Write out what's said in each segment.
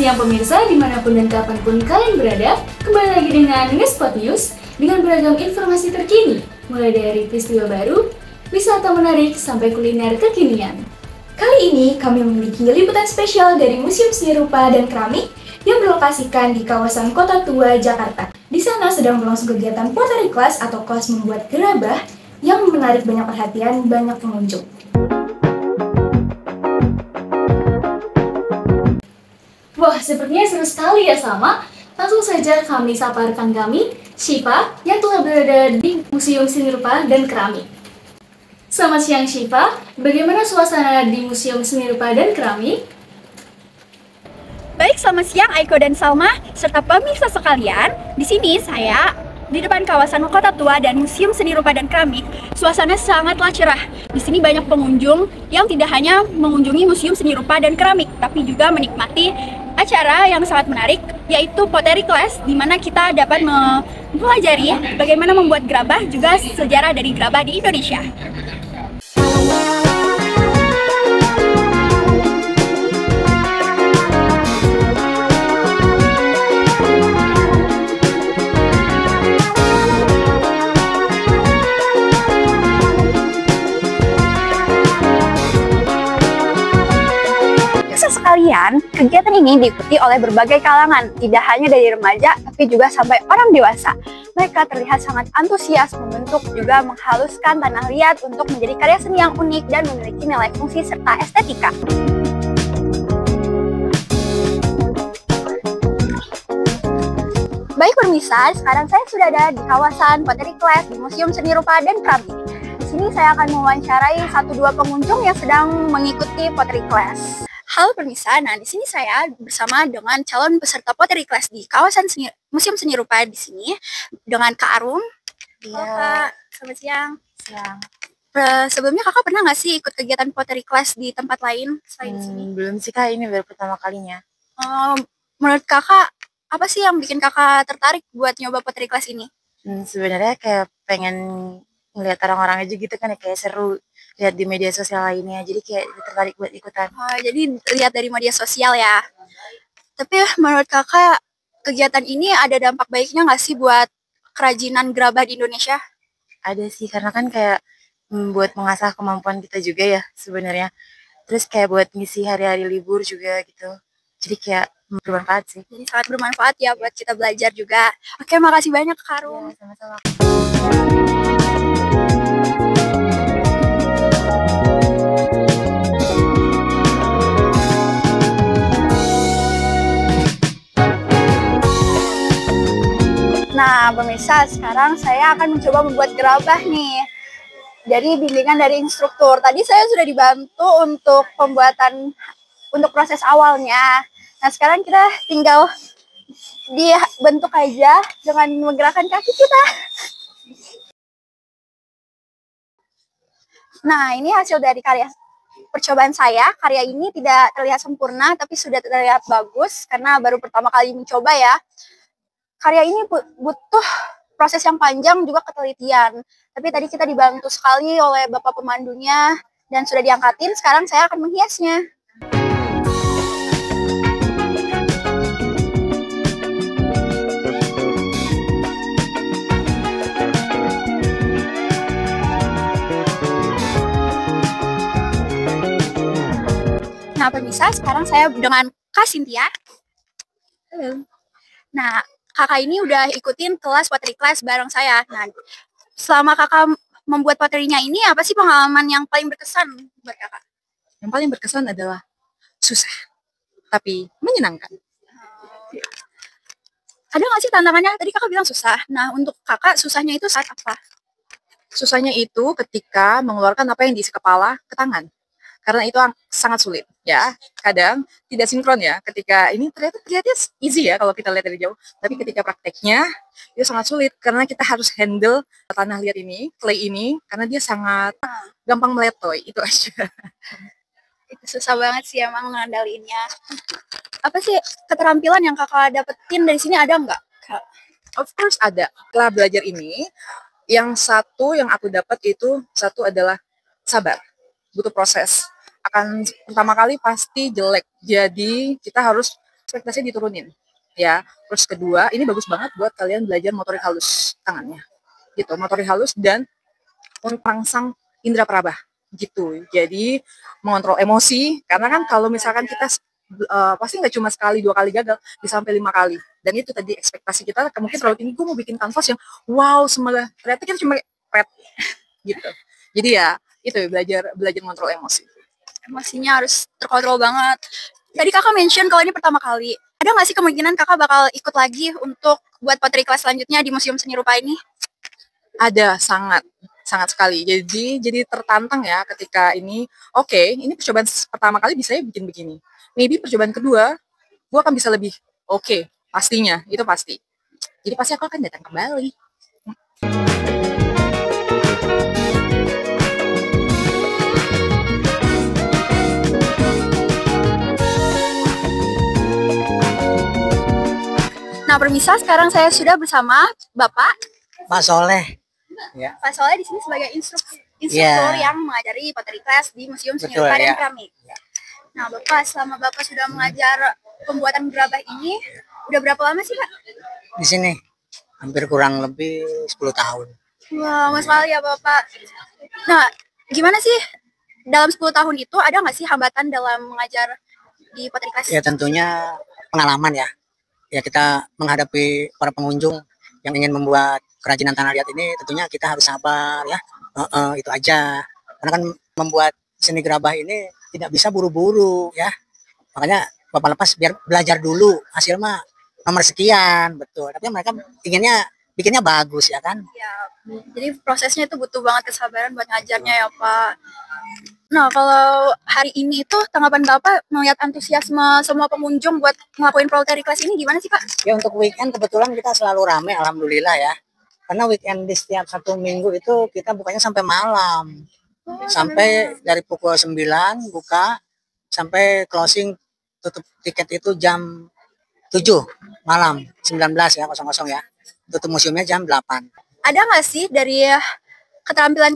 siang pemirsa, dimanapun dan kapanpun kalian berada. Kembali lagi dengan Spot News dengan beragam informasi terkini, mulai dari peristiwa baru, wisata menarik, sampai kuliner kekinian. Kali ini kami memiliki liputan spesial dari Museum Seni Rupa dan Keramik yang berlokasikan di kawasan Kota Tua, Jakarta. Di sana sedang berlangsung kegiatan pottery class atau kelas membuat gerabah yang menarik banyak perhatian banyak pengunjung. Wah, sepertinya seru sekali ya Salma. Langsung saja kami sapa rekan kami, Syifa, yang telah berada di Museum Seni Rupa dan Keramik. Selamat siang Syifa, bagaimana suasana di Museum Seni Rupa dan Keramik? Baik, selamat siang Aiko dan Salma, serta pemirsa sekalian. Di sini saya di depan kawasan Kota Tua dan Museum Seni Rupa dan Keramik. Suasana sangatlah cerah. Di sini banyak pengunjung yang tidak hanya mengunjungi Museum Seni Rupa dan Keramik, tapi juga menikmati acara yang sangat menarik, yaitu pottery class, di mana kita dapat mempelajari bagaimana membuat gerabah, juga sejarah dari gerabah di Indonesia. Sekalian, kegiatan ini diikuti oleh berbagai kalangan, tidak hanya dari remaja, tapi juga sampai orang dewasa. Mereka terlihat sangat antusias membentuk juga menghaluskan tanah liat untuk menjadi karya seni yang unik dan memiliki nilai fungsi serta estetika. Baik pemirsa, sekarang saya sudah ada di kawasan pottery class di Museum Seni Rupa dan Keramik. Di sini saya akan mewawancarai 1-2 pengunjung yang sedang mengikuti pottery class. Halo pemirsa, nah di sini saya bersama dengan calon peserta pottery class di kawasan Museum Seni Rupa di sini dengan Kak Arum. Iya. Halo Kak, selamat siang. Siang. Sebelumnya Kakak pernah nggak sih ikut kegiatan pottery class di tempat lain selain di sini? Belum sih Kak, ini baru pertama kalinya. Menurut Kakak, apa sih yang bikin Kakak tertarik buat nyoba pottery class ini? Sebenarnya kayak pengen ngeliat orang-orang aja gitu kan ya, kayak seru lihat di media sosial lainnya, jadi kayak tertarik buat ikutan. Jadi lihat dari media sosial ya. Tapi menurut Kakak, kegiatan ini ada dampak baiknya nggak sih buat kerajinan gerabah di Indonesia? Ada sih, karena kan kayak buat mengasah kemampuan kita juga ya sebenarnya. Terus kayak buat ngisi hari-hari libur juga gitu. Jadi kayak bermanfaat sih. Jadi sangat bermanfaat ya buat kita belajar juga. Oke, makasih banyak Kak Arum. Ya, sama-sama. Nah, pemirsa, sekarang saya akan mencoba membuat gerabah nih. Dari bimbingan dari instruktur. Tadi saya sudah dibantu untuk pembuatan, untuk proses awalnya. Nah, sekarang kita tinggal dibentuk aja dengan menggerakkan kaki kita. Nah, ini hasil dari karya percobaan saya. Karya ini tidak terlihat sempurna, tapi sudah terlihat bagus karena baru pertama kali mencoba ya. Karya ini butuh proses yang panjang juga ketelitian. Tapi tadi kita dibantu sekali oleh Bapak pemandunya dan sudah diangkatin. Sekarang saya akan menghiasnya. Nah, pemirsa, sekarang saya dengan Kak Cynthia. Halo. Nah, Kakak ini udah ikutin kelas pottery class bareng saya. Nah, selama Kakak membuat pottery-nya ini, apa sih pengalaman yang paling berkesan buat Kakak? Yang paling berkesan adalah susah, tapi menyenangkan. Ada nggak sih tantangannya? Tadi Kakak bilang susah. Nah, untuk Kakak, susahnya itu saat apa? Susahnya itu ketika mengeluarkan apa yang diisi kepala ke tangan. Karena itu sangat sulit ya. Kadang tidak sinkron ya. Ketika ini ternyata easy ya kalau kita lihat dari jauh. Tapi ketika prakteknya itu sangat sulit karena kita harus handle tanah liat ini, clay ini, karena dia sangat gampang meletoy. Itu aja. Itu susah banget sih emang ngandaliinnya. Apa sih keterampilan yang Kakak dapetin dari sini, ada nggak? Of course ada. Setelah belajar ini, yang satu yang aku dapat itu satu adalah sabar. Butuh proses. Akan pertama kali pasti jelek. Jadi kita harus ekspektasinya diturunin ya. Terus kedua, ini bagus banget buat kalian belajar motorik halus tangannya gitu, motorik halus dan merangsang indera peraba gitu. Jadi mengontrol emosi, karena kan kalau misalkan kita pasti nggak cuma sekali 2 kali gagal, bisa sampai 5 kali. Dan itu tadi ekspektasi kita mungkin terlalu tinggi. Gue mau bikin kanvas yang wow semuanya, ternyata kita cuma red gitu. Jadi ya itu belajar mengontrol emosi. Emosinya harus terkontrol banget. Tadi kakak mention kalau ini pertama kali. Ada nggak sih kemungkinan kakak bakal ikut lagi untuk buat pottery class selanjutnya di Museum Seni Rupa ini? Ada, sangat sekali. Jadi tertantang ya ketika ini. Oke, ini percobaan pertama kali bisa ya bikin begini. Maybe percobaan kedua, gue akan bisa lebih oke, pastinya, itu pasti. Jadi pasti aku akan datang kembali. Nah, permisa, sekarang saya sudah bersama Bapak. Pak Soleh. Ya. Pak Soleh di sini sebagai instruktur yang mengajari pottery class di Museum Seni Betul, Rupa dan ya. Keramik. Nah, Bapak, selama Bapak sudah mengajar pembuatan gerabah ini, udah berapa lama sih, Pak? Di sini hampir kurang lebih 10 tahun. Wah, Mas sekali ya, Bapak. Nah, gimana sih dalam 10 tahun itu ada nggak sih hambatan dalam mengajar di pottery class? Ya tentunya pengalaman ya. Ya kita menghadapi para pengunjung yang ingin membuat kerajinan tanah liat ini, tentunya kita harus sabar ya. Itu aja. Karena kan membuat seni gerabah ini tidak bisa buru-buru ya. Makanya Bapak lepas biar belajar dulu. Hasil mah nomor sekian, betul. Tapi mereka inginnya bikinnya bagus ya kan. Ya, jadi prosesnya itu butuh banget kesabaran buat ngajarnya ya, Pak. Nah, kalau hari ini itu tanggapan Bapak melihat antusiasme semua pengunjung buat ngelakuin pottery class ini gimana sih, Pak? Ya untuk weekend kebetulan kita selalu ramai, alhamdulillah ya. Karena weekend di setiap 1 minggu itu kita bukanya sampai malam. Sampai dari pukul 9 buka sampai closing tutup tiket itu jam 7 malam 19 ya 00 ya. Tutup museumnya jam 8. Ada nggak sih dari keterampilan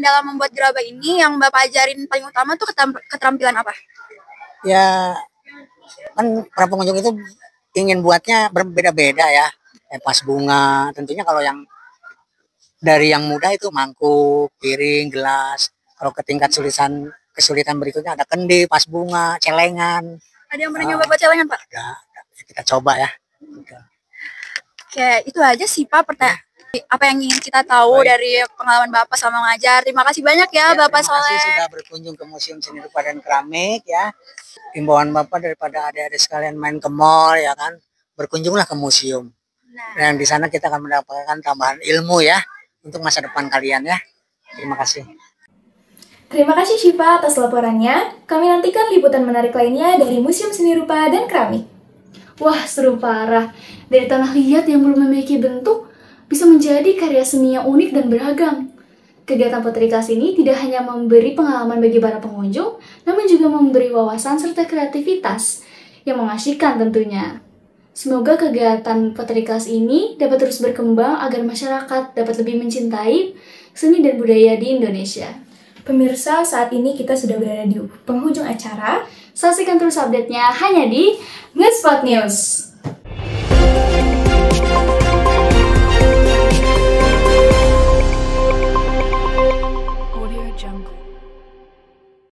dalam membuat gerabah ini yang Bapak ajarin paling utama tuh keterampilan apa? Ya kan para pengunjung itu ingin buatnya berbeda-beda ya. Pas bunga tentunya kalau yang dari yang mudah itu mangkuk, piring, gelas. Kalau ke tingkat kesulitan berikutnya ada kendi, pas bunga, celengan. Ada yang pernah nyoba buat celengan, Pak? Ada. Kita coba ya. Oke, itu aja sih, Pak, apa yang ingin kita tahu dari pengalaman Bapak sama ngajar. Terima kasih banyak ya, Bapak Soleh. Terima kasih sudah berkunjung ke Museum Seni Rupa dan Keramik ya. Himbauan Bapak daripada adik-adik sekalian main ke mall ya kan, berkunjunglah ke museum. Dan di sana kita akan mendapatkan tambahan ilmu ya untuk masa depan kalian ya. Terima kasih. Terima kasih Syifa atas laporannya. Kami nantikan liputan menarik lainnya dari Museum Seni Rupa dan Keramik. Wah, seru parah. Dari tanah liat yang belum memiliki bentuk, bisa menjadi karya seni yang unik dan beragam. Kegiatan pottery class ini tidak hanya memberi pengalaman bagi para pengunjung, namun juga memberi wawasan serta kreativitas yang mengasyikkan tentunya. Semoga kegiatan pottery class ini dapat terus berkembang agar masyarakat dapat lebih mencintai seni dan budaya di Indonesia. Pemirsa, saat ini kita sudah berada di penghujung acara. Saksikan terus update-nya hanya di Ngetspot News. Audio Jungle.